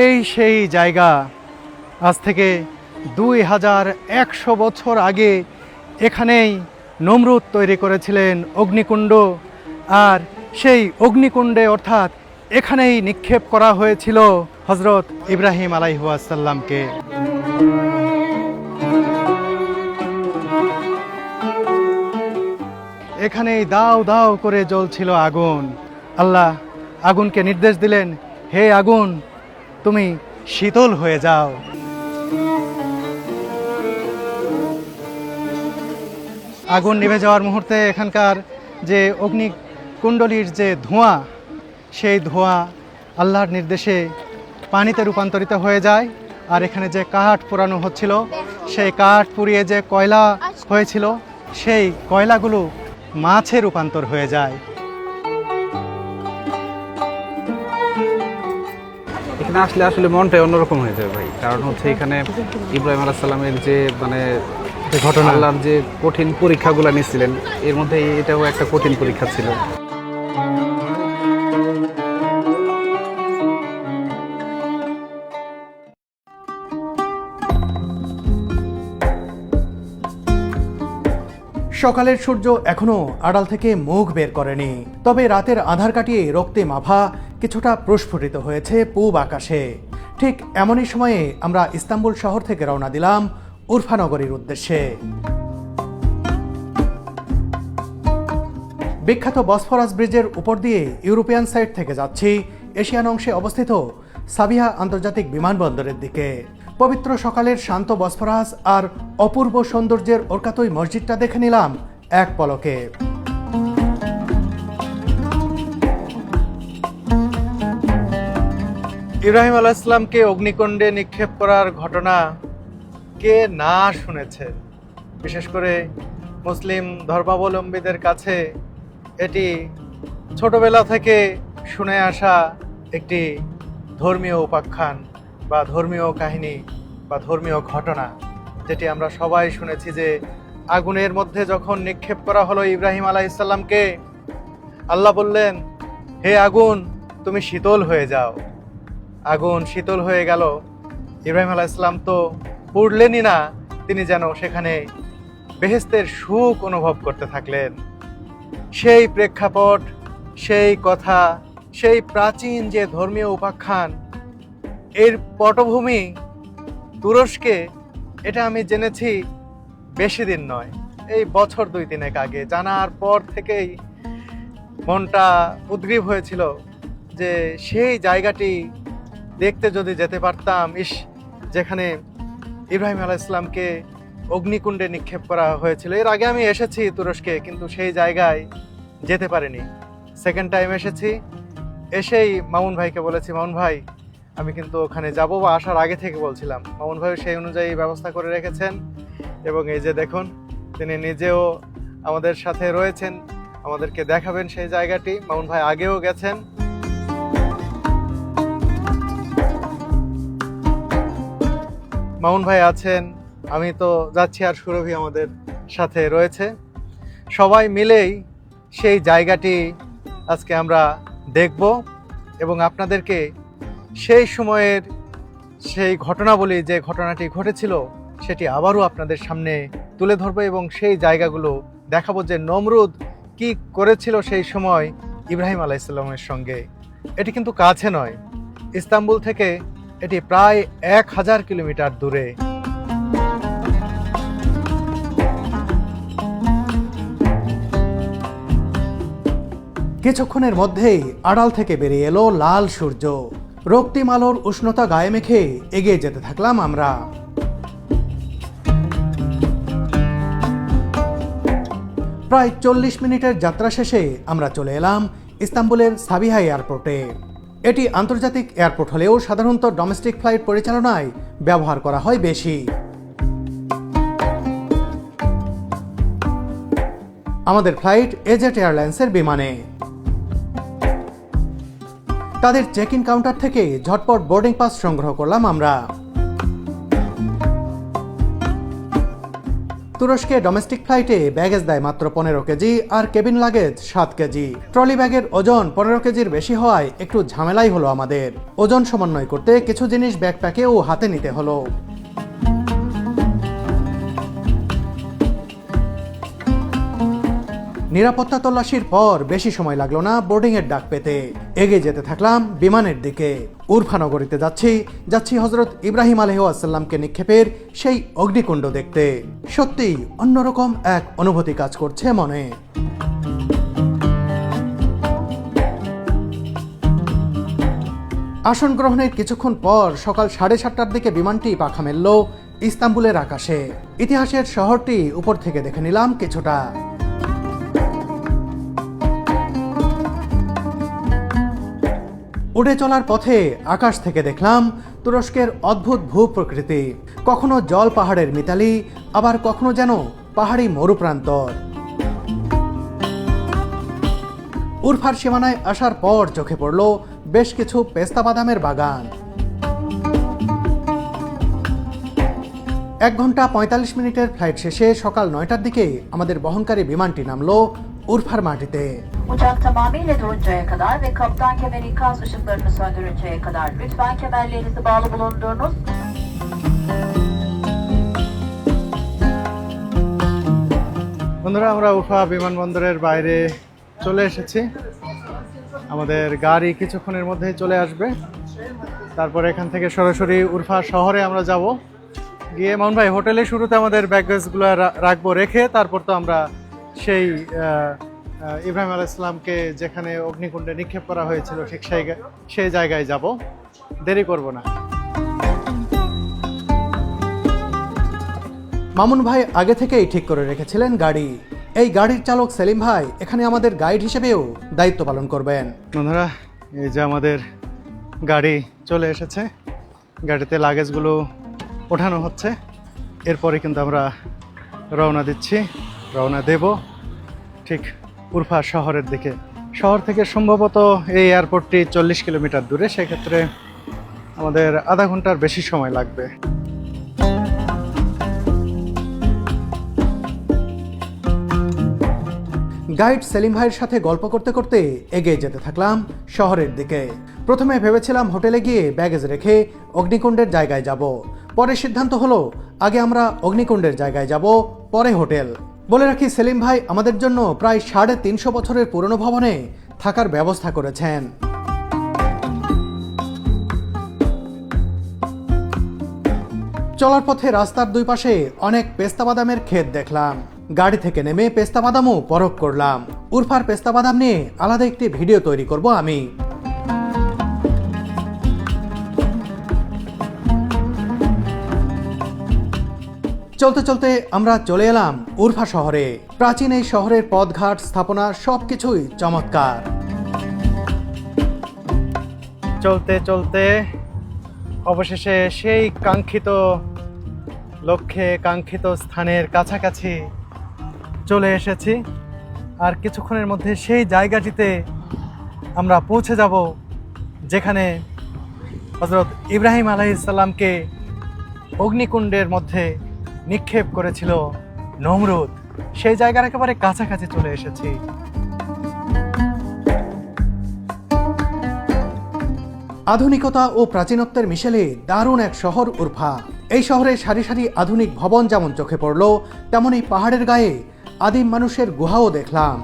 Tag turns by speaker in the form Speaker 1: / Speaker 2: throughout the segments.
Speaker 1: এই সেই জায়গা, আজ থেকে 2100 বছর আগে এখানেই নমরুদ তৈরি করেছিলেন অগ্নিকুণ্ড। আর সেই অগ্নিকুণ্ডে অর্থাৎ এখানেই নিক্ষেপ করা হয়েছিল হজরত ইব্রাহিম আলাইহিসসালামকে। এখানেই দাও দাও করে জ্বলছিল আগুন। আল্লাহ আগুনকে নির্দেশ দিলেন, হে আগুন তুমি শীতল হয়ে যাও। আগুন নিভে যাওয়ার মুহূর্তে এখানকার যে অগ্নিকুণ্ডলীর যে ধোঁয়া, সেই ধোঁয়া আল্লাহর নির্দেশে পানিতে রূপান্তরিত হয়ে যায়। আর এখানে যে কাঠ পোড়ানো হচ্ছিল, সেই কাঠ পুড়িয়ে যে কয়লা হয়েছিল, সেই কয়লাগুলো মাছে রূপান্তর হয়ে যায়।
Speaker 2: এখানে আসলে আসলে মনটাই অন্যরকম হয়ে যাবে ভাই, কারণ হচ্ছে এখানে ইব্রাহিম আলাইহিস সালামের যে
Speaker 1: ঘটনা,
Speaker 2: আল্লাহর যে কঠিন পরীক্ষাগুলো নিয়েছিলেন, এর মধ্যে এটাও একটা কঠিন পরীক্ষা ছিল।
Speaker 1: সকালের সূর্য এখনো আড়াল থেকে মুখ বের করেনি, তবে রাতের আধার কাটিয়ে রক্তে মাভা কিছুটা প্রস্ফুটিত হয়েছে পূব আকাশে। ঠিক এমনই সময়ে আমরা ইস্তাম্বুল শহর থেকে রওনা দিলাম উরফা নগরীর উদ্দেশ্যে। বিখ্যাত বসফরাস ব্রিজের উপর দিয়ে ইউরোপিয়ান সাইড থেকে যাচ্ছি এশিয়ান অংশে অবস্থিত সাবিহা আন্তর্জাতিক বিমানবন্দরের দিকে। পবিত্র সকালের শান্ত বসফরাস আর অপূর্ব সৌন্দর্যের ওরকাতই মসজিদটা দেখে নিলাম এক পলকে। ইব্রাহিম আলাইহিস সালামকে অগ্নিকুণ্ডে নিক্ষেপ করার ঘটনা কে না শুনেছে? বিশেষ করে মুসলিম ধর্মাবলম্বীদের কাছে এটি ছোটবেলা থেকে শুনে আসা একটি ধর্মীয় উপাখ্যান বা ধর্মীয় কাহিনী বা ধর্মীয় ঘটনা, যেটি আমরা সবাই শুনেছি যে আগুনের মধ্যে যখন নিক্ষেপ করা হলো ইব্রাহিম আলাইহিস সালামকে, আল্লাহ বললেন, হে আগুন তুমি শীতল হয়ে যাও। আগুন শীতল হয়ে গেল। ইব্রাহিম আলাইহিস সালাম তো পুড়লেনই না, তিনি যেন সেখানে বেহেশতের সুখ অনুভব করতে থাকলেন। সেই প্রেক্ষাপট, সেই কথা, সেই প্রাচীন যে ধর্মীয় উপাখ্যান, এর পটভূমি তুরস্কে, এটা আমি জেনেছি বেশি দিন নয়, এই বছর 2-3 আগে। জানার পর থেকেই মনটা উদ্গ্রীব হয়েছিল যে সেই জায়গাটি দেখতে যদি যেতে পারতাম। যেখানে ইব্রাহিম আলাইহিস সালামকে অগ্নিকুণ্ডে নিক্ষেপ করা হয়েছিল। এর আগে আমি এসেছি তুরস্কে, কিন্তু সেই জায়গায় যেতে পারিনি। সেকেন্ড টাইম এসেছি, এসেই মামুন ভাইকে বলেছি, মামুন ভাই আমি কিন্তু ওখানে যাব, বা আসার আগে থেকে বলছিলাম। মামুন ভাই সেই অনুযায়ী ব্যবস্থা করে রেখেছেন এবং এই যে দেখুন তিনি নিজেও আমাদের সাথে রয়েছেন, আমাদেরকে দেখাবেন সেই জায়গাটি। মামুন ভাই আগেও গেছেন। মামুন ভাই আছেন, আমি তো যাচ্ছি, আর সুরভি আমাদের সাথে রয়েছে। সবাই মিলেই সেই জায়গাটি আজকে আমরা দেখব এবং আপনাদেরকে সেই সময়ের সেই ঘটনাবলী, যে ঘটনাটি ঘটেছিল, সেটি আবারও আপনাদের সামনে তুলে ধরবো এবং সেই জায়গাগুলো দেখাবো যে নমরুদ কি করেছিল সেই সময় ইব্রাহিম আলাইহিস সালামের সঙ্গে। এটি কিন্তু কাছে নয়, ইস্তাম্বুল থেকে এটি প্রায় 1000 কিলোমিটার দূরে। কিছুক্ষণের মধ্যেই আড়াল থেকে বেরিয়ে এলো লাল সূর্য। রক্তিম আলোর উষ্ণতা গায়ে মেখে এগিয়ে যেতে থাকলাম আমরা। প্রায় 40 মিনিটের যাত্রা শেষে আমরা চলে এলাম ইস্তাম্বুলের সাবিহা এয়ারপোর্টে। এটি আন্তর্জাতিক এয়ারপোর্ট হলেও সাধারণত ডোমেস্টিক ফ্লাইট পরিচালনায় ব্যবহার করা হয় বেশি। আমাদের ফ্লাইট এজেট এয়ারলাইন্সের বিমানে। তাদের চেক ইন কাউন্টার থেকে ঝটপট বোর্ডিং পাস সংগ্রহ করলাম আমরা। তুরস্কে ডোমেস্টিক ফ্লাইটে ব্যাগেজ দেয় মাত্র 15 কেজি আর কেবিন লাগেজ 7 কেজি। ট্রলি ব্যাগের ওজন 15 কেজির বেশি হওয়ায় একটু ঝামেলাই হলো আমাদের। ওজন সমন্বয় করতে কিছু জিনিস ব্যাকপ্যাকে ও হাতে নিতে হলো। নিরাপত্তা তল্লাশির পর বেশি সময় লাগলো না বোর্ডিং এর ডাক পেতে। এগিয়ে যেতে থাকলাম বিমানের দিকে। উরফা নগরীতে যাচ্ছি হযরত ইব্রাহিম আলাইহিসসালামকে নিক্ষেপের সেই অগ্নিকুণ্ড দেখতে। সত্যি অন্যরকম এক অনুভূতি কাজ করছে মনে। আসন গ্রহণের কিছুক্ষণ পর সকাল 7:30টার দিকে বিমানটি পাখা মেলল ইস্তাম্বুলের আকাশে। ইতিহাসের শহরটি উপর থেকে দেখে নিলাম কিছুটা। উড়ে চলার পথে আকাশ থেকে দেখলাম তুরস্কের অদ্ভুত ভূপ্রকৃতি। কখনো জল পাহাড়ের মিতালি, আবার কখনো যেন পাহাড়ি মরুপ্রান্তর। উরফার সীমানায় আসার পর চোখে পড়ল বেশ কিছু পেস্তা বাদামের বাগান। 1 ঘন্টা 45 মিনিটের ফ্লাইট শেষে সকাল 9টার দিকে আমাদের বহনকারী বিমানটি নামলো উরফার মাটিতে।
Speaker 3: Uçak tamamıyla duruncaya kadar ve kaptan kemer ikaz ışıklarını söndürünceye kadar lütfen kemerlerinizi bağlı bulundurunuz.
Speaker 1: বন্ধুরা, আমরা উরফা বিমানবন্দরের বাইরে চলে এসেছি। আমাদের গাড়ি কিছুক্ষণের মধ্যেই চলে আসবে। তারপর এখান থেকে সরাসরি উরফা শহরে আমরা যাব। গিয়ে মামুন ভাই হোটেলে শুরুতে আমাদের ব্যাগেজগুলো রাখবো, রেখে তারপর তো আমরা সেই ইব্রাহিম আলাইহিস সালামকে যেখানে অগ্নিকুণ্ডে নিক্ষেপ করা হয়েছিল ঠিক সেই জায়গায় যাব। দেরি করব না। মামুন ভাই আগে থেকেই ঠিক করে রেখেছিলেন গাড়ি। এই গাড়ির চালক সেলিম ভাই এখানে আমাদের গাইড হিসেবেও দায়িত্ব পালন করবেন। বন্ধুরা, এই যে আমাদের গাড়ি চলে এসেছে। গাড়িতে লাগেজগুলো ওঠানো হচ্ছে। এরপরে কিন্তু আমরা রওনা দেব ঠিক উরফা শহরের দিকে। শহর থেকে সম্ভবত এই এয়ারপোর্টটি 40 কিলোমিটার দূরে, সেক্ষেত্রে আমাদের আধা ঘন্টার বেশি সময় লাগবে। গাইড সেলিম ভাইয়ের সাথে গল্প করতে করতে এগিয়ে যেতে থাকলাম শহরের দিকে। প্রথমে ভেবেছিলাম হোটেলে গিয়ে ব্যাগেজ রেখে অগ্নিকুণ্ডের জায়গায় যাব। পরে সিদ্ধান্ত হলো আগে আমরা অগ্নিকুণ্ডের জায়গায় যাব, পরে হোটেল। বলে রাখি, সেলিম ভাই আমাদের জন্য প্রায় 350 বছরের পুরনো ভবনে থাকার ব্যবস্থা করেছেন। চলার পথে রাস্তার দুই পাশে অনেক পেস্তা বাদামের ক্ষেত দেখলাম। গাড়ি থেকে নেমে পেস্তা বাদামও পরখ করলাম। উরফার পেস্তা বাদাম নিয়ে আলাদা একটি ভিডিও তৈরি করব আমি। চলতে চলতে আমরা চলে এলাম উরফা শহরে। প্রাচীন এই শহরের পথঘাট, স্থাপনা সবকিছুই চমৎকার। চলতে চলতে অবশেষে সেই কাঙ্ক্ষিত লক্ষ্যে, কাঙ্ক্ষিত স্থানের কাছাকাছি চলে এসেছি। আর কিছুক্ষণের মধ্যে সেই জায়গাটিতে আমরা পৌঁছে যাব যেখানে হযরত ইব্রাহিম আলাইহিস সালামকে অগ্নিকুণ্ডের মধ্যে নিক্ষেপ করেছিল নমরুদ। সেই জায়গার একেবারে কাছাকাছি চলে এসেছি। আধুনিকতা ও প্রাচীনত্বের মিশেলে দারুণ এক শহর উরফা। এই শহরে সারি সারি আধুনিক ভবন যেমন চোখে পড়ল, তেমনই পাহাড়ের গায়ে আদিম মানুষের গুহাও দেখলাম।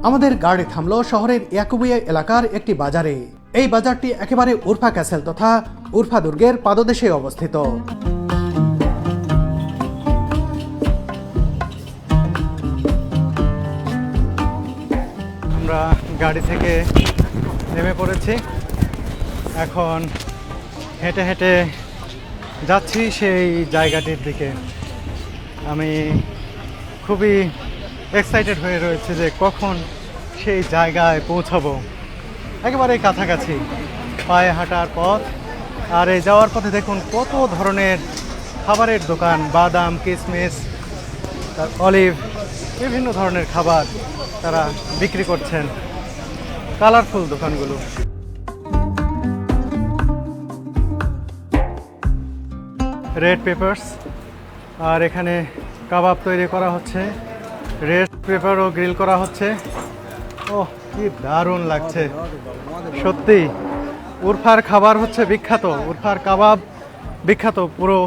Speaker 1: আমাদের গাড়ি থামলো শহরের ইয়াকুবিয়া এলাকার একটি বাজারে। এই বাজারটি একেবারে উরফা ক্যাসেল তথা উরফা দুর্গের পাদদেশে অবস্থিত। আমরা গাড়ি থেকে নেমে পড়েছি। এখন হেঁটে হেঁটে যাচ্ছি সেই জায়গাটির দিকে। আমি খুবই এক্সাইটেড হয়ে রয়েছে যে কখন সেই জায়গায় পৌঁছাবো। একেবারে কাছাকাছি, পায়ে হাঁটার পথ। আর এই যাওয়ার পথে দেখুন কত ধরনের খাবারের দোকান, বাদাম, কিশমিশ, অলিভ, বিভিন্ন ধরনের খাবার তারা বিক্রি করছেন। কালারফুল দোকানগুলো। রেড পেপারস, আর এখানে কাবাব তৈরি করা হচ্ছে, রেড পেপারও গ্রিল করা হচ্ছে। ও কি দারুণ লাগছে সত্যি। উরফার খাবার হচ্ছে বিখ্যাত, উরফার কাবাব বিখ্যাত। পুরো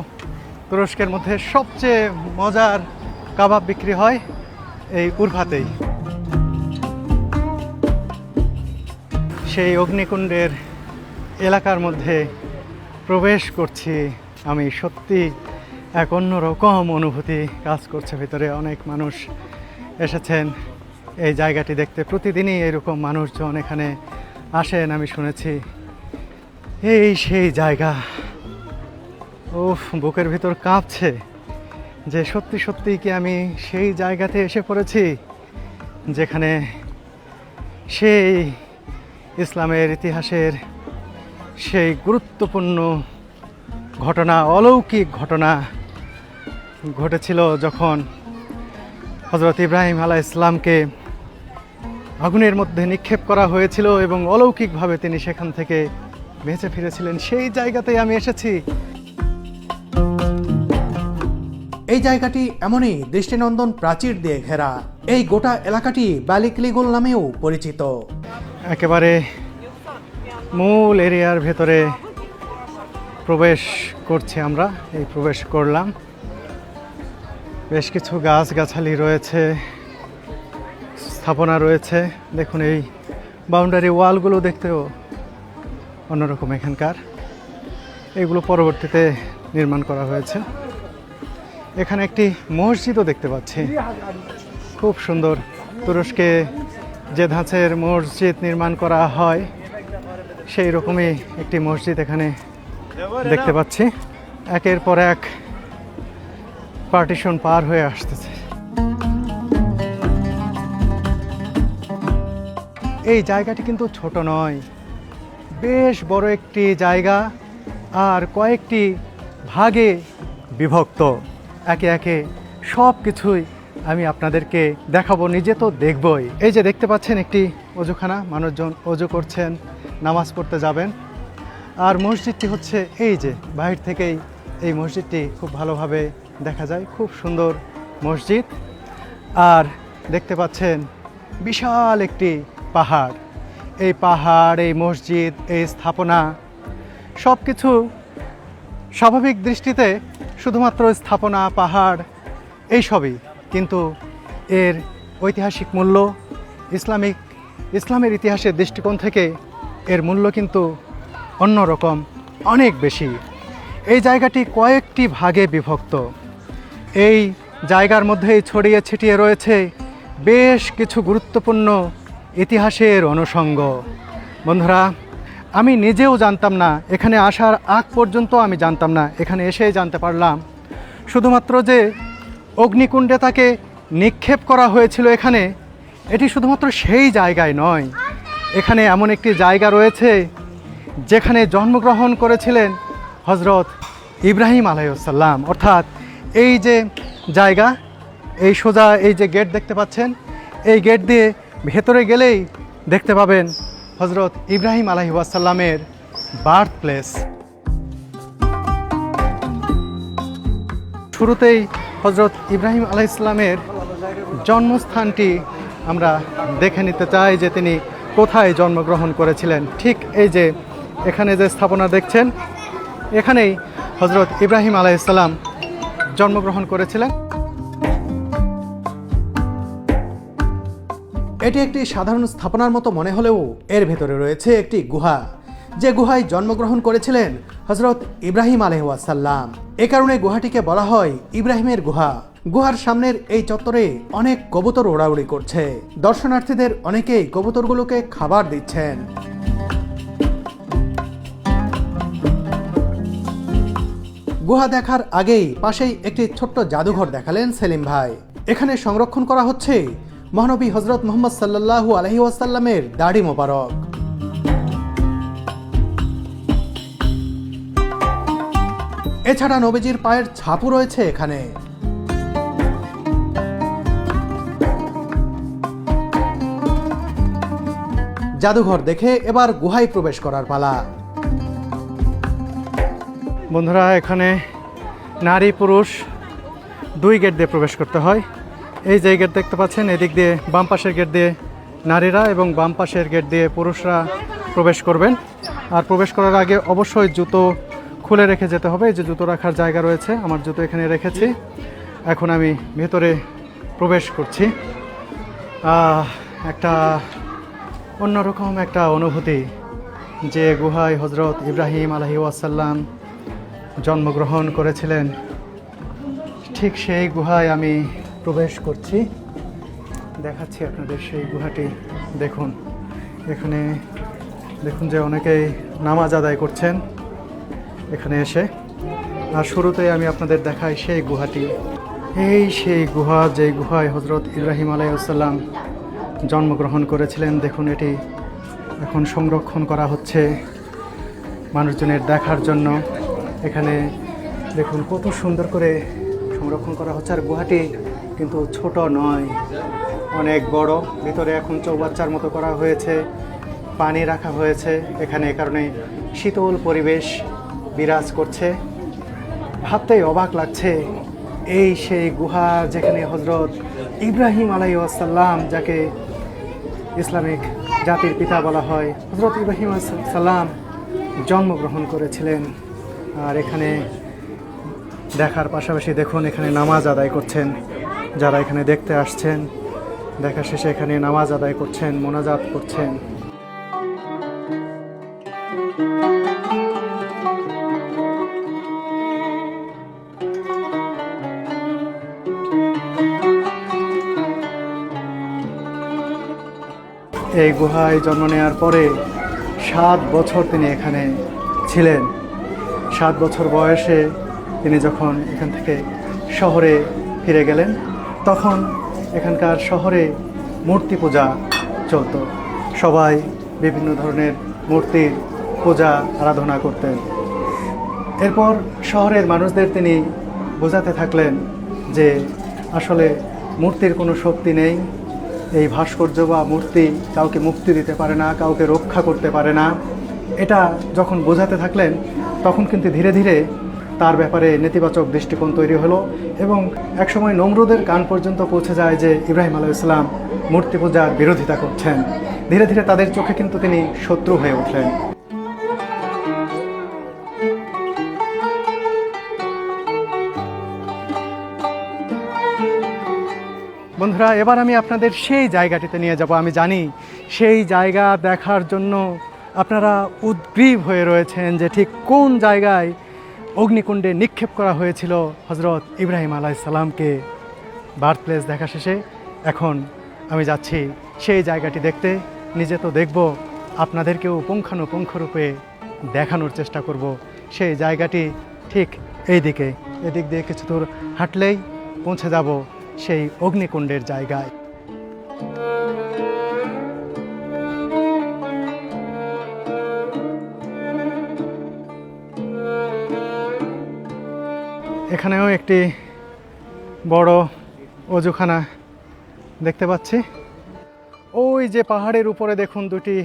Speaker 1: তুরস্কের মধ্যে সবচেয়ে মজার কাবাব বিক্রি হয় এই উরফাতেই। সেই অগ্নিকুণ্ডের এলাকার মধ্যে প্রবেশ করছি আমি। সত্যি এক অন্যরকম অনুভূতি কাজ করছে ভিতরে। অনেক মানুষ এসেছেন এই জায়গাটি দেখতে, প্রতিদিনই এরকম মানুষজন এখানে আসেন আমি শুনেছি। এই সেই জায়গা, উফ বুকের ভিতর কাঁপছে যে সত্যি সত্যি কি আমি সেই জায়গাতে এসে পড়েছি যেখানে সেই ইসলামের ইতিহাসের সেই গুরুত্বপূর্ণ ঘটনা, অলৌকিক ঘটনা ঘটেছিল যখন হজরত ইব্রাহিম আলাইহিস সালামকে আগুনের মধ্যে নিক্ষেপ করা হয়েছিল এবং অলৌকিকভাবে তিনি সেখান থেকে বেঁচে ফিরেছিলেন। সেই জায়গাতেই আমি এসেছি।
Speaker 4: এই জায়গাটি এমনই দৃষ্টিনন্দন প্রাচীর দিয়ে ঘেরা। এই গোটা এলাকাটি বালিকলিগুল নামেও পরিচিত।
Speaker 1: একেবারে মূল এরিয়ার ভেতরে প্রবেশ করছি আমরা। এই প্রবেশ করলাম। বেশ কিছু গাছগাছালি রয়েছে, স্থাপনা রয়েছে। দেখুন এই বাউন্ডারি ওয়ালগুলো দেখতেও অন্যরকম এখানকার। এগুলো পরবর্তীতে নির্মাণ করা হয়েছে। এখানে একটি মসজিদও দেখতে পাচ্ছি, খুব সুন্দর। তুরস্কে যে ধাঁচের মসজিদ নির্মাণ করা হয় সেই রকমই একটি মসজিদ এখানে দেখতে পাচ্ছি। একের পর এক পার্টিশন পার হয়ে আসতেছে। এই জায়গাটি কিন্তু ছোট নয়, বেশ বড় একটি জায়গা, আর কয়েকটি ভাগে বিভক্ত। একে একে সব কিছুই আমি আপনাদেরকে দেখাবো, নিজে তো দেখবই। এই যে দেখতে পাচ্ছেন একটি অজুখানা, মানুষজন অজু করছেন, নামাজ পড়তে যাবেন। আর মসজিদটি হচ্ছে এই যে বাহির থেকেই এই মসজিদটি খুব ভালোভাবে দেখা যায়, খুব সুন্দর মসজিদ। আর দেখতে পাচ্ছেন বিশাল একটি পাহাড়। এই পাহাড়, এই মসজিদ, এই স্থাপনা সব কিছু স্বাভাবিক দৃষ্টিতে শুধুমাত্র স্থাপনা, পাহাড় এইসবই, কিন্তু এর ঐতিহাসিক মূল্য, ইসলামের ইতিহাসের দৃষ্টিকোণ থেকে এর মূল্য কিন্তু অন্যরকম, অনেক বেশি। এই জায়গাটি কয়েকটি ভাগে বিভক্ত। এই জায়গার মধ্যেই ছড়িয়ে ছিটিয়ে রয়েছে বেশ কিছু গুরুত্বপূর্ণ ইতিহাসের অনুষঙ্গ। বন্ধুরা, আমি নিজেও জানতাম না, এখানে আসার আগ পর্যন্ত আমি জানতাম না। এখানে এসেই জানতে পারলাম শুধুমাত্র যে অগ্নিকুণ্ডে তাকে নিক্ষেপ করা হয়েছিল এখানে, এটি শুধুমাত্র সেই জায়গায় নয়। এখানে এমন একটি জায়গা রয়েছে যেখানে জন্মগ্রহণ করেছিলেন হজরত ইব্রাহিম আলাইহিস সালাম। অর্থাৎ এই যে জায়গা, এই সোজা এই যে গেট দেখতে পাচ্ছেন, এই গেট দিয়ে ভেতরে গেলেই দেখতে পাবেন হজরত ইব্রাহিম আলাইহিস সালামের বার্থ প্লেস। শুরুতেই হজরত ইব্রাহিম আলাইহিস সালামের জন্মস্থানটি আমরা দেখে নিতে চাই যে তিনি কোথায় জন্মগ্রহণ করেছিলেন। ঠিক এই যে এখানে যে স্থাপনা দেখছেন, এখানেই হজরত ইব্রাহিম আলাইহিস সালাম জন্মগ্রহণ করেছিলেন।
Speaker 4: এটি একটি সাধারণ স্থাপনার মতো মনে হলেও এর ভেতরে রয়েছে একটি গুহা, যে গুহায় জন্মগ্রহণ করেছিলেন হজরত ইব্রাহিম আলাইহিস সালাম। এ কারণে গুহাটিকে বলা হয় ইব্রাহিমের গুহা। গুহার সামনের এই চত্বরে অনেক কবুতর ওড়াউড়ি করছে। দর্শনার্থীদের অনেকেই কবুতরগুলোকে খাবার দিচ্ছেন। গুহা দেখার আগেই পাশেই একটি ছোট্ট জাদুঘর দেখালেন সেলিম ভাই। এখানে সংরক্ষণ করা হচ্ছে মহানবী হজরত মুহাম্মদ সাল্লাল্লাহু আলাইহি ওয়াসাল্লামের দাড়ি মোবারক। এছাড়া নবীজির পায়ের ছাপও রয়েছে এখানে। জাদুঘর দেখে এবার গুহায় প্রবেশ করার পালা।
Speaker 1: বন্ধুরা, এখানে নারী পুরুষ দুই গেট দিয়ে প্রবেশ করতে হয়। এই যে গেট দেখতে পাচ্ছেন, এদিক দিয়ে বাম পাশের গেট দিয়ে নারীরা এবং বাম পাশের গেট দিয়ে পুরুষরা প্রবেশ করবেন। আর প্রবেশ করার আগে অবশ্যই জুতো খুলে রেখে যেতে হবে। এই যে জুতো রাখার জায়গা রয়েছে, আমার জুতো এখানে রেখেছি। এখন আমি ভেতরে প্রবেশ করছি। একটা অন্যরকম একটা অনুভূতি, যে গুহায় হজরত ইব্রাহিম আলাইহিস সালাম জন্মগ্রহণ করেছিলেন, ঠিক সেই গুহায় আমি প্রবেশ করছি। দেখাচ্ছি আপনাদের সেই গুহাটি। দেখুন, এখানে দেখুন যে অনেকেই নামাজ আদায় করছেন এখানে এসে। আর শুরুতেই আমি আপনাদের দেখাই সেই গুহাটি। এই সেই গুহা, যে গুহায় হজরত ইব্রাহিম আলাইহিস সালাম জন্মগ্রহণ করেছিলেন। দেখুন, এটি এখন সংরক্ষণ করা হচ্ছে মানুষজনের দেখার জন্য। এখানে দেখুন কত সুন্দর করে সংরক্ষণ করা হচ্ছে। আর গুহাটি কিন্তু ছোট নয়, অনেক বড়। ভিতরে এখন চৌবাচ্চার মতো করা হয়েছে, পানি রাখা হয়েছে এখানে। এ কারণে শীতল পরিবেশ বিরাজ করছে। ভাবতেই অবাক লাগছে, এই সেই গুহা যেখানে হজরত ইব্রাহিম আলাইহিস সালাম, যাকে ইসলামিক জাতির পিতা বলা হয়, হজরত ইব্রাহিম আলাইহিস সালাম জন্মগ্রহণ করেছিলেন। আর এখানে দেখার পাশাপাশি দেখুন এখানে নামাজ আদায় করছেন যারা এখানে দেখতে আসছেন। দেখা শেষে এখানে নামাজ আদায় করছেন, মোনাজাত করছেন। এই গুহায় জন্ম নেওয়ার পরে 7 বছর তিনি এখানে ছিলেন। 7 বছর বয়সে তিনি যখন এখান থেকে শহরে ফিরে গেলেন, তখন এখানকার শহরে মূর্তি পূজা চলত। সবাই বিভিন্ন ধরনের মূর্তির পূজা আরাধনা করতেন। এরপর শহরের মানুষদের তিনি বোঝাতে থাকলেন যে আসলে মূর্তির কোনো শক্তি নেই। এই ভাস্কর্য বা মূর্তি কাউকে মুক্তি দিতে পারে না, কাউকে রক্ষা করতে পারে না। এটা যখন বোঝাতে থাকলেন, তখন কিন্তু ধীরে ধীরে তার ব্যাপারে নেতিবাচক দৃষ্টিকোণ তৈরি হলো এবং একসময় নমরুদের কান পর্যন্ত পৌঁছে যায় যে ইব্রাহিম আলাইহিস সালাম মূর্তি পূজার বিরোধিতা করছেন। ধীরে ধীরে তাদের চোখে কিন্তু তিনি শত্রু হয়ে উঠলেন। বন্ধুরা, এবার আমি আপনাদের সেই জায়গাটিতে নিয়ে যাব। আমি জানি সেই জায়গা দেখার জন্য আপনারা উদ্গ্রীব হয়ে রয়েছেন যে ঠিক কোন জায়গায় অগ্নিকুণ্ডে নিক্ষেপ করা হয়েছিল হজরত ইব্রাহিম আলাইহিস সালামকে। বার্থ প্লেস দেখা শেষে এখন আমি যাচ্ছি সেই জায়গাটি দেখতে। নিজে তো দেখব, আপনাদেরকেও পুঙ্খানুপুঙ্খরূপে দেখানোর চেষ্টা করব। সেই জায়গাটি ঠিক এদিক দিয়ে কিছু দূর হাঁটলেই পৌঁছে যাব সেই অগ্নিকুণ্ডের জায়গায়। এখানেও একটি বড় অজুখানা দেখতে পাচ্ছি। ওই যে পাহাড়ের উপরে দেখুন দুটি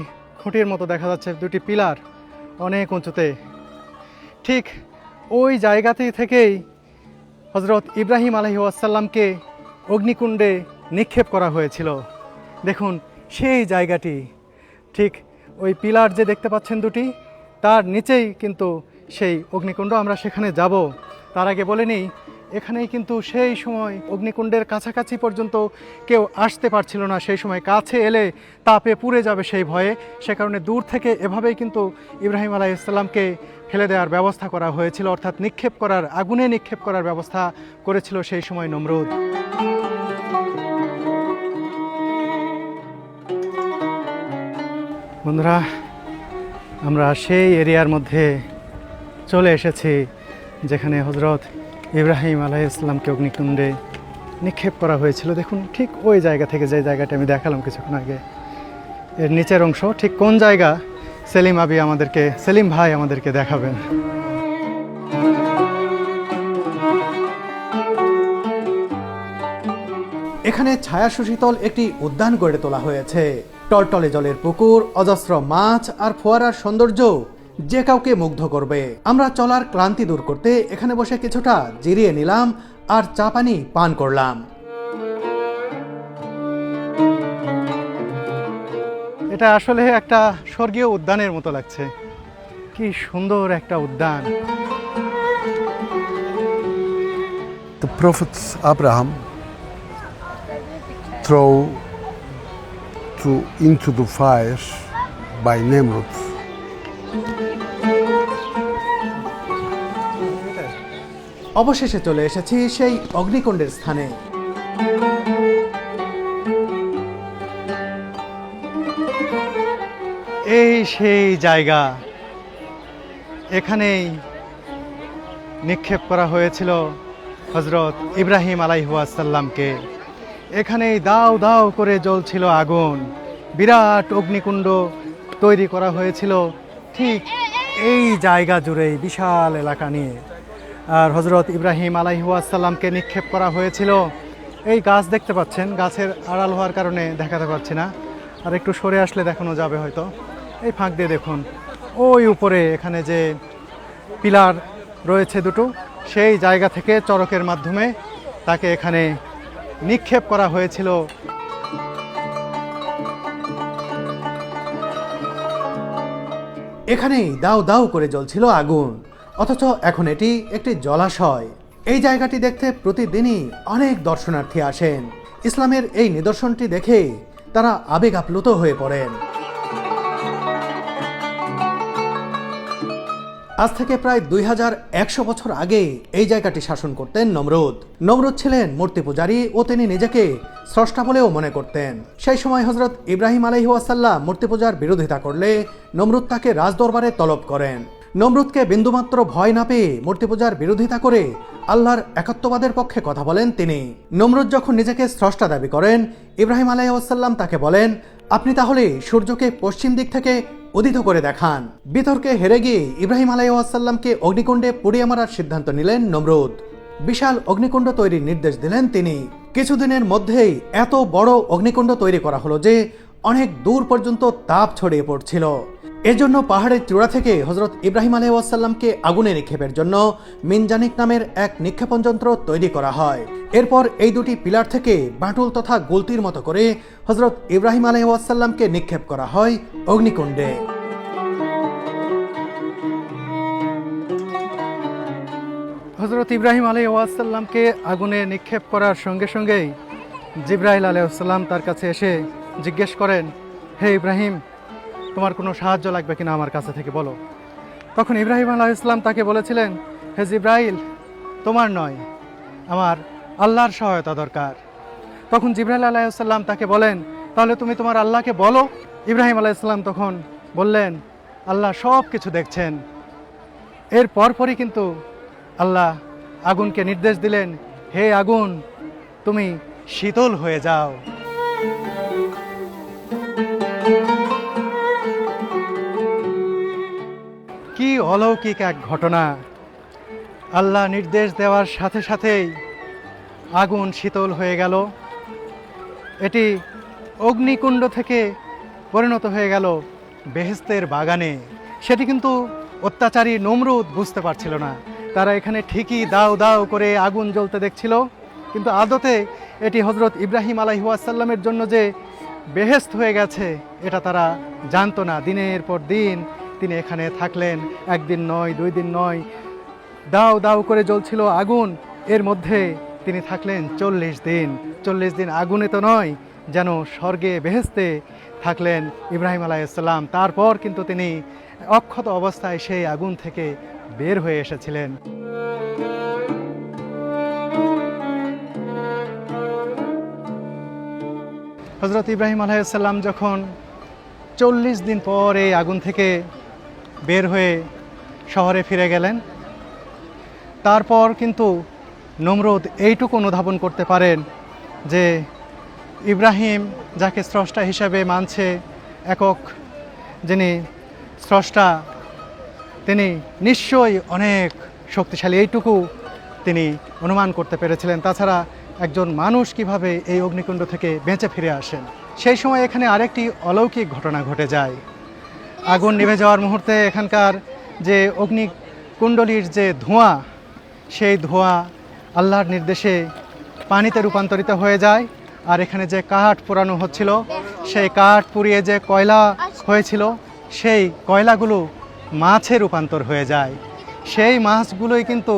Speaker 1: খুঁটির মতো দেখা যাচ্ছে, দুটি পিলার অনেক উঁচুতে। ঠিক ওই জায়গাতে থেকেই হজরত ইব্রাহিম আলাইহিস সালামকে অগ্নিকুণ্ডে নিক্ষেপ করা হয়েছিল। দেখুন সেই জায়গাটি, ঠিক ওই পিলার যে দেখতে পাচ্ছেন দুটি, তার নিচেই কিন্তু সেই অগ্নিকুণ্ড। আমরা সেখানে যাব। তার আগে বলে নিই, এখানেই কিন্তু সেই সময় অগ্নিকুণ্ডের কাছাকাছি পর্যন্ত কেউ আসতে পারছিল না। সেই সময় কাছে এলে তাপে পুড়ে যাবে সেই ভয়ে। সে কারণে দূর থেকে এভাবেই কিন্তু ইব্রাহিম আলাইহিস সালামকে ফেলে দেওয়ার ব্যবস্থা করা হয়েছিল, অর্থাৎ নিক্ষেপ করার, আগুনে নিক্ষেপ করার ব্যবস্থা করেছিল সেই সময় নমরুদ। বন্ধুরা, আমরা সেই এরিয়ার মধ্যে চলে এসেছি যেখানে হজরত ইব্রাহিম আলাইহিস সালামকে অগ্নিকুণ্ডে নিক্ষেপ করা হয়েছিল। দেখুন ঠিক ওই জায়গা থেকে, যে জায়গাটা আমি দেখালাম কিছুক্ষণ আগে, এর নিচের অংশ ঠিক কোন জায়গা সেলিম ভাই আমাদেরকে দেখাবেন।
Speaker 4: এখানে ছায়া সুশীতল একটি উদ্যান গড়ে তোলা হয়েছে। টলটলে জলের পুকুর, অজস্র মাছ আর ফোয়ারার সৌন্দর্য যে কাউকে মুগ্ধ করবে। আমরা চলার ক্লান্তি দূর করতে এখানে বসে কিছুটা জিরিয়ে নিলাম আর চা পানি পান করলাম।
Speaker 1: এটা আসলে একটা স্বর্গীয় উদ্যানের মতো লাগছে। কি সুন্দর একটা উদ্যান।
Speaker 5: The prophet Abraham threw into the fire by Nimrod.
Speaker 4: অবশেষে চলে এসেছি সেই অগ্নিকুণ্ডের স্থানে।
Speaker 1: এই সেই জায়গা, এখানেই নিক্ষেপ করা হয়েছিল হজরত ইব্রাহিম আলাইহিসসালামকে। এখানেই দাও দাও করে জ্বলছিল আগুন, বিরাট অগ্নিকুণ্ড তৈরি করা হয়েছিল ঠিক এই জায়গা জুড়েই, বিশাল এলাকা নিয়ে। আর হজরত ইব্রাহিম আলাইহিসসালামকে নিক্ষেপ করা হয়েছিল। এই গাছ দেখতে পাচ্ছেন, গাছের আড়াল হওয়ার কারণে দেখাতে পাচ্ছি না, আর একটু সরে আসলে দেখানো যাবে হয়তো। এই ফাঁক দিয়ে দেখুন, ওই উপরে এখানে যে পিলার রয়েছে দুটো, সেই জায়গা থেকে চড়কের মাধ্যমে তাকে এখানে নিক্ষেপ করা হয়েছিল।
Speaker 4: এখানেই দাউ দাউ করে জ্বলছিল আগুন, অথচ এখন এটি একটি জলাশয়। এই জায়গাটি দেখতে প্রতিদিনই অনেক দর্শনার্থী আসেন। ইসলামের এই নিদর্শনটি দেখে তারা আবেগ আপ্লুত হয়ে পড়েন। আজ থেকে প্রায় 2100 বছর আগে এই জায়গাটি শাসন করতেন নমরুদ। নমরুদ ছিলেন মূর্তি পূজারী ও তিনি নিজেকে স্রষ্টা বলেও মনে করতেন। সেই সময় হজরত ইব্রাহিম আলাইহিসসালাম মূর্তি পূজার বিরোধিতা করলে নমরুদ তাকে রাজদরবারে তলব করেন। নমরুদকে বিন্দুমাত্র ভয় না পেয়ে মূর্তি পূজার বিরোধিতা করে আল্লাহর একাত্মবাদের পক্ষে কথা বলেন তিনি। নমরুদ যখন নিজেকে স্রষ্টা দাবি করেন, ইব্রাহিম আলাইহিসসালাম তাকে বলেন, আপনি তাহলে সূর্যকে পশ্চিম দিক থেকে উদিত করে দেখান। বিতর্কে হেরে গিয়ে ইব্রাহিম আলাইহিসসালামকে অগ্নিকুণ্ডে পুড়িয়ে মারার সিদ্ধান্ত নিলেন নমরুদ। বিশাল অগ্নিকুণ্ড তৈরির নির্দেশ দিলেন তিনি। কিছুদিনের মধ্যেই এত বড় অগ্নিকুণ্ড তৈরি করা হলো যে অনেক দূর পর্যন্ত তাপ ছড়িয়ে পড়ছিল। এজন্য পাহাড়ের চূড়া থেকে হজরত ইব্রাহিম আলাইহিসসালামকে আগুনে নিক্ষেপের জন্য মিনজানিক নামের এক নিক্ষেপণ যন্ত্র তৈরি করা হয়। এরপর এই দুটি পিলার থেকে বাঁটুল তথা গুলতির মতো করে হজরত ইব্রাহিম আলাইহিসসালামকে নিক্ষেপ করা হয় অগ্নিকুণ্ডে।
Speaker 1: হজরত ইব্রাহিম আলাইহিসসালামকে আগুনে নিক্ষেপ করার সঙ্গে সঙ্গেই জিবরাইল আলাইহিসসালাম তার কাছে এসে জিজ্ঞেস করেন, হে ইব্রাহিম, তোমার কোনো সাহায্য লাগবে কিনা আমার কাছে থেকে বলো। তখন ইব্রাহিম আলাইহিসসালাম তাকে বলেছিলেন, হে জিবরাইল, তোমার নয়, আমার আল্লাহর সহায়তা দরকার। তখন জিবরাইল আলাইহিসসালাম তাকে বলেন, তাহলে তুমি তোমার আল্লাহকে বলো। ইব্রাহিম আলাইহিসসালাম তখন বললেন, আল্লাহ সব কিছু দেখছেন। এর পরপরই কিন্তু আল্লাহ আগুনকে নির্দেশ দিলেন, হে আগুন, তুমি শীতল হয়ে যাও। কি অলৌকিক এক ঘটনা! আল্লাহ নির্দেশ দেওয়ার সাথে সাথেই আগুন শীতল হয়ে গেল। এটি অগ্নিকুণ্ড থেকে পরিণত হয়ে গেল বেহেশতের বাগানে। সেটি কিন্তু অত্যাচারী নমরুদ বুঝতে পারছিল না। তারা এখানে ঠিকই দাও দাও করে আগুন জ্বলতে দেখছিল, কিন্তু আদতে এটি হজরত ইব্রাহিম আলাইহিসসালামের জন্য যে বেহেশত হয়ে গেছে এটা তারা জানতো না। দিনের পর দিন তিনি এখানে থাকলেন, একদিন নয়, 2 দিন নয়, দাও দাও করে জ্বলছিল আগুন। এর মধ্যে তিনি থাকলেন 40 দিন। 40 দিন আগুনে তো নয়, যেন স্বর্গে বেহেশতে থাকলেন ইব্রাহিম আলাইহিসসালাম। তারপর কিন্তু তিনি অক্ষত অবস্থায় সেই আগুন থেকে বের হয়ে এসেছিলেন। হজরত ইব্রাহিম আলাইহিসসালাম যখন 40 দিন পর এই আগুন থেকে বের হয়ে শহরে ফিরে গেলেন, তারপর কিন্তু নমরুদ এইটুকু অনুধাবন করতে পারেন যে ইব্রাহিম যাকে স্রষ্টা হিসাবে মানছে, একক যিনি স্রষ্টা, তিনি নিশ্চয়ই অনেক শক্তিশালী। এইটুকু তিনি অনুমান করতে পেরেছিলেন। তাছাড়া একজন মানুষ কিভাবে এই অগ্নিকুণ্ড থেকে বেঁচে ফিরে আসেন। সেই সময় এখানে আরেকটি অলৌকিক ঘটনা ঘটে যায়। আগুন নিভে যাওয়ার মুহূর্তে এখানকার যে অগ্নিকুণ্ডলীর যে ধোঁয়া, সেই ধোঁয়া আল্লাহর নির্দেশে পানিতে রূপান্তরিত হয়ে যায়। আর এখানে যে কাঠ পোড়ানো হচ্ছিল, সেই কাঠ পুড়িয়ে যে কয়লা হয়েছিল, সেই কয়লাগুলো মাছে রূপান্তর হয়ে যায়। সেই মাছগুলোই কিন্তু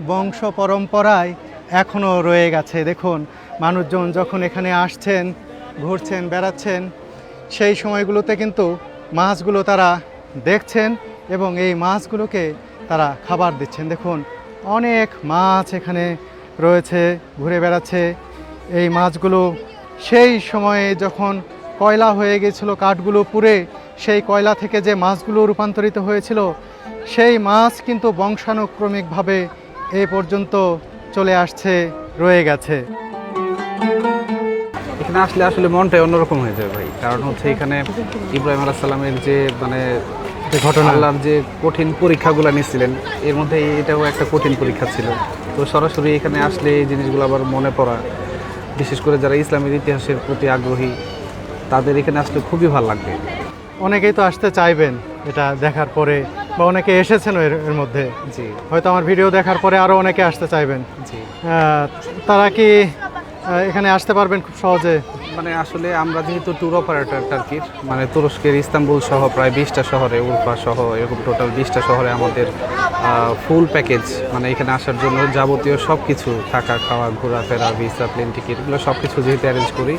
Speaker 1: বংশ পরম্পরায় এখনও রয়ে গেছে। দেখুন, মানুষজন যখন এখানে আসছেন, ঘুরছেন, বেড়াচ্ছেন, সেই সময়গুলোতে কিন্তু মাছগুলো তারা দেখছেন এবং এই মাছগুলোকে তারা খাবার দিচ্ছেন। দেখুন, অনেক মাছ এখানে রয়েছে, ঘুরে বেড়াচ্ছে। এই মাছগুলো সেই সময়ে যখন কয়লা হয়ে গেছিল, কাঠগুলো পুড়ে সেই কয়লা থেকে যে মাছগুলো রূপান্তরিত হয়েছিল, সেই মাছ কিন্তু বংশানুক্রমিকভাবে এ পর্যন্ত চলে আসছে, রয়ে গেছে।
Speaker 2: এখানে আসলে আসলে মনটাই অন্যরকম হয়ে যাবে ভাই, কারণ হচ্ছে এখানে ইব্রাহিম আলাইহিস সালামের যে মানে
Speaker 1: ঘটনা,
Speaker 2: আল্লাহর যে কঠিন পরীক্ষাগুলো নিয়েছিলেন, এর মধ্যে এটাও একটা কঠিন পরীক্ষা ছিল। তো সরাসরি এখানে আসলে এই জিনিসগুলো আবার মনে পড়া, বিশেষ করে যারা ইসলামের ইতিহাসের প্রতি আগ্রহী, তাদের এখানে আসলে খুবই ভালো লাগবে।
Speaker 1: অনেকেই তো আসতে চাইবেন এটা দেখার পরে, বা অনেকে এসেছেন এর মধ্যে।
Speaker 2: জি
Speaker 1: হয়তো আমার ভিডিও দেখার পরে আরও অনেকে আসতে চাইবেন।
Speaker 2: জি,
Speaker 1: তারা কি এখানে আসতে পারবেন খুব সহজে?
Speaker 2: মানে আসলে আমরা যেহেতু ট্যুর অপারেটর টার্কির, মানে তুরস্কের ইস্তাম্বুল সহ প্রায় 20টা শহরে, উরফা সহ এরকম টোটাল 20টা শহরে আমাদের ফুল প্যাকেজ, মানে এখানে আসার জন্য যাবতীয় সব কিছু, থাকা, খাওয়া, ঘোরাফেরা, ভিসা, প্লেন টিকিট, এগুলো সব কিছু যেহেতু অ্যারেঞ্জ করি,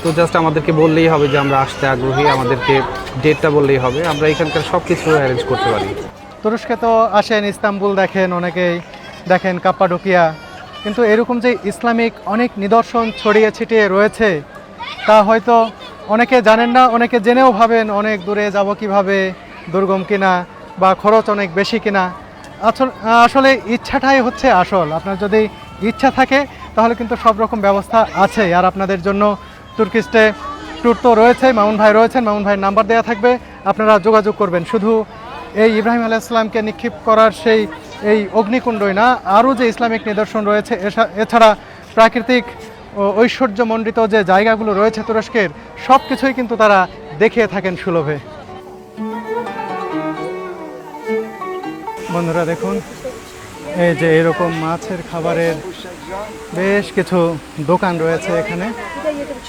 Speaker 2: তো জাস্ট আমাদেরকে বললেই হবে যে আমরা আসতে আগ্রহী, আমাদেরকে ডেটটা বললেই হবে, আমরা এখানকার সব কিছু অ্যারেঞ্জ করতে পারি।
Speaker 1: তুরস্কে তো আসেন, ইস্তাম্বুল দেখেন, অনেকেই দেখেন কাপ্পাডোকিয়া, কিন্তু এরকম যে ইসলামিক অনেক নিদর্শন ছড়িয়ে ছিটিয়ে রয়েছে, তা হয়তো অনেকে জানেন না, অনেকে জেনেও ভাবেন অনেক দূরে যাব কিভাবে, দুর্গম কিনা বা খরচ অনেক বেশি কিনা। আসলে ইচ্ছাটাই হচ্ছে আসল। আপনার যদি ইচ্ছা থাকে তাহলে কিন্তু সব রকম ব্যবস্থা আছে। আর আপনাদের জন্য তুর্কিস্টে ট্যুর তো রয়েছে, মামুন ভাই রয়েছেন, মামুন ভাইয়ের নাম্বার দেওয়া থাকবে, আপনারা যোগাযোগ করবেন। শুধু এই ইব্রাহিম আলাইহিস সালামকে নিক্ষেপ করার সেই এই অগ্নিকুণ্ডই না, আরও যে ইসলামিক নিদর্শন রয়েছে, এছাড়া প্রাকৃতিক ঐশ্বর্যমণ্ডিত যে জায়গাগুলো রয়েছে তুরস্কের, সব কিছুই কিন্তু তারা দেখিয়ে থাকেন সুলভে। বন্ধুরা দেখুন, এই যে এরকম মাছের খাবারের বেশ কিছু দোকান রয়েছে এখানে।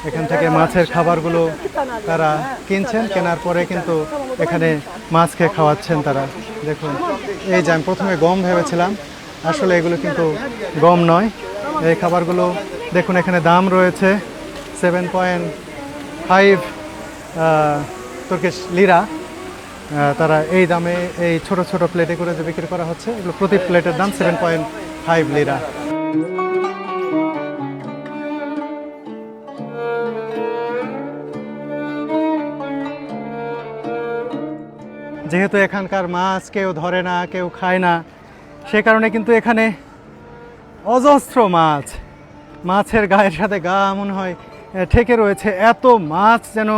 Speaker 1: এখান থেকে মাছের খাবারগুলো তারা কিনছেন, কেনার পরে কিন্তু এখানে মাছকে খাওয়াচ্ছেন তারা। দেখুন, এই যে আমি প্রথমে গম ভেবেছিলাম, আসলে এগুলো কিন্তু গম নয়। এই খাবারগুলো দেখুন, এখানে দাম রয়েছে 7.5 তুর্কিশ লিরা। তারা এই দামে এই ছোট ছোট প্লেটে করে যে বিক্রি করা হচ্ছে, এগুলো প্রতি প্লেটের দাম 7.5 লিরা। যেহেতু এখানকার মাছ কেউ ধরে না, কেউ খায় না, সে কারণে কিন্তু এখানে অজস্র মাছ, মাছের গায়ের সাথে গা মনে হয় ঠেকে রয়েছে। এত মাছ যেন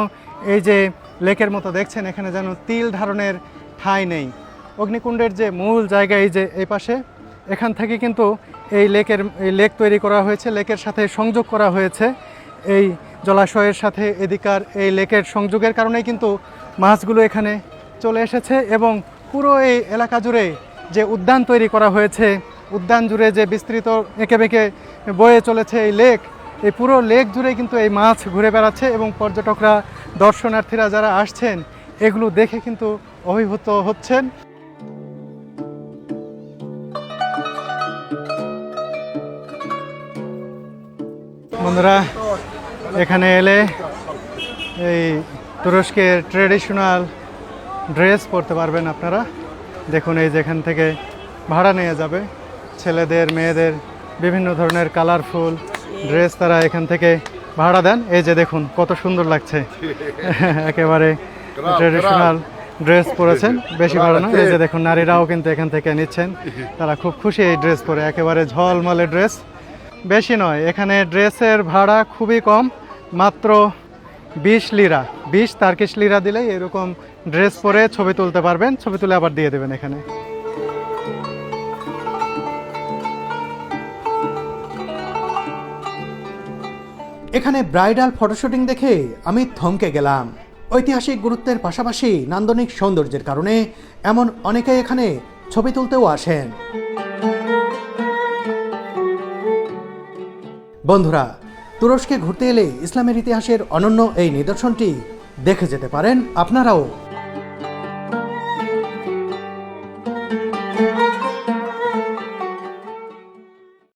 Speaker 1: এই যে লেকের মতো দেখছেন, এখানে যেন তিল ধারণের ঠাঁই নেই। অগ্নিকুণ্ডের যে মূল জায়গা এই যে এই পাশে, এখান থেকে কিন্তু এই লেক তৈরি করা হয়েছে, লেকের সাথে সংযোগ করা হয়েছে। এই জলাশয়ের সাথে এদিকার এই লেকের সংযোগের কারণেই কিন্তু মাছগুলো এখানে চলে এসেছে। এবং পুরো এই এলাকা জুড়ে যে উদ্যান তৈরি করা হয়েছে, উদ্যান জুড়ে যে বিস্তৃত এঁকে বেঁকে বয়ে চলেছে এই লেক, এই পুরো লেক জুড়ে কিন্তু এই মাছ ঘুরে বেড়াচ্ছে। এবং পর্যটকরা, দর্শনার্থীরা যারা আসছেন, এগুলো দেখে কিন্তু অভিভূত হচ্ছেন। বন্ধুরা, এখানে এলে এই তুরস্কের ট্রেডিশনাল ড্রেস পরতে পারবেন আপনারা। দেখুন, এই যেখান থেকে ভাড়া নিয়ে যাবে, ছেলেদের, মেয়েদের বিভিন্ন ধরনের কালারফুল ড্রেস তারা এখান থেকে ভাড়া দেন। এই যে দেখুন কত সুন্দর লাগছে, একেবারে ট্রেডিশনাল ড্রেস পরেছেন, বেশি ভাড়া না। এই যে দেখুন, নারীরাও কিন্তু এখান থেকে নিচ্ছেন, তারা খুব খুশি এই ড্রেস পরে, একেবারে ঝলমলে ড্রেস। বেশি নয়, এখানে ড্রেসের ভাড়া খুবই কম, মাত্র 20 লিরা, 20 তার্কিশ লিরা দিলেই এরকম ড্রেস পরে ছবি তুলতে পারবেন। ছবি তুলে আবার দিয়ে দেবেন এখানে।
Speaker 4: এখানে ব্রাইডাল ফটোশুটিং দেখে আমি থমকে গেলাম। ঐতিহাসিক গুরুত্বের পাশাপাশি নান্দনিক সৌন্দর্যের কারণে এমন অনেকেই এখানে ছবি তুলতেও আসেন। বন্ধুরা, তুরস্কে ঘুরতে এলে ইসলামের ইতিহাসের অনন্য এই নিদর্শনটি দেখে যেতে পারেন আপনারাও।